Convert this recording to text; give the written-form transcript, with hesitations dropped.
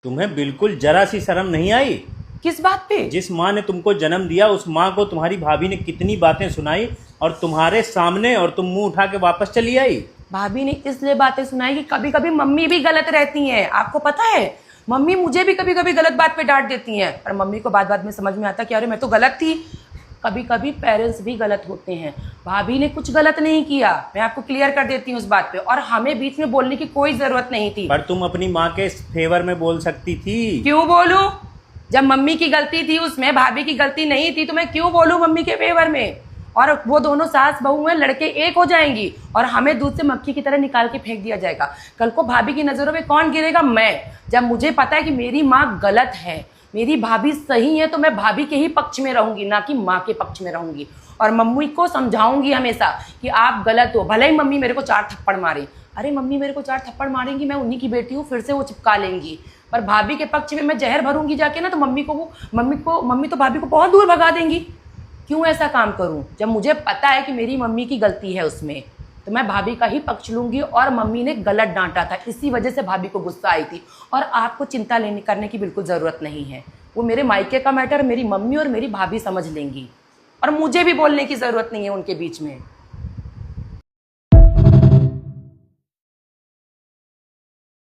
तुम्हें बिल्कुल जरा सी शर्म नहीं आई? किस बात पे? जिस माँ ने तुमको जन्म दिया उस माँ को तुम्हारी भाभी ने कितनी बातें सुनाई और तुम्हारे सामने, और तुम मुंह उठा के वापस चली आई। भाभी ने इसलिए बातें सुनाई कि कभी कभी मम्मी भी गलत रहती हैं। आपको पता है, मम्मी मुझे भी कभी कभी गलत बात पे डांट देती हैं, पर मम्मी को बाद बाद में समझ में आता कि अरे मैं तो गलत थी। कभी कभी पेरेंट्स भी गलत होते हैं। भाभी ने कुछ गलत नहीं किया, मैं आपको क्लियर कर देती हूँ उस बात पे, और हमें बीच में बोलने की कोई जरूरत नहीं थी। पर तुम अपनी माँ के फेवर में बोल सकती थी। क्यों बोलूं? जब मम्मी की गलती थी उसमें, भाभी की गलती नहीं थी, तो मैं क्यों बोलूं मम्मी के फेवर में? और वो दोनों सास बहू हैं, लड़के एक हो जाएंगी और हमें दूध से मक्खी की तरह निकाल के फेंक दिया जाएगा। कल को भाभी की नजरों में कौन गिरेगा? मैं। जब मुझे पता है कि मेरी माँ गलत है, मेरी भाभी सही है, तो मैं भाभी के ही पक्ष में रहूंगी, ना कि माँ के पक्ष में रहूंगी। और मम्मी को समझाऊंगी हमेशा कि आप गलत हो। भले ही मम्मी मेरे को 4 थप्पड़ मारे, अरे मम्मी मेरे को 4 थप्पड़ मारेंगी, मैं उन्हीं की बेटी हूँ, फिर से वो चिपका लेंगी। पर भाभी के पक्ष में मैं जहर भरूंगी जाके ना, तो मम्मी तो भाभी को बहुत दूर भगा देंगी। क्यों ऐसा काम करूं? जब मुझे पता है कि मेरी मम्मी की गलती है उसमें, तो मैं भाभी का ही पक्ष लूंगी। और मम्मी ने गलत डांटा था, इसी वजह से भाभी को गुस्सा आई थी। और आपको चिंता करने की बिल्कुल ज़रूरत नहीं है। वो मेरे मायके का मैटर मेरी मम्मी और मेरी भाभी समझ लेंगी, और मुझे भी बोलने की ज़रूरत नहीं है उनके बीच में।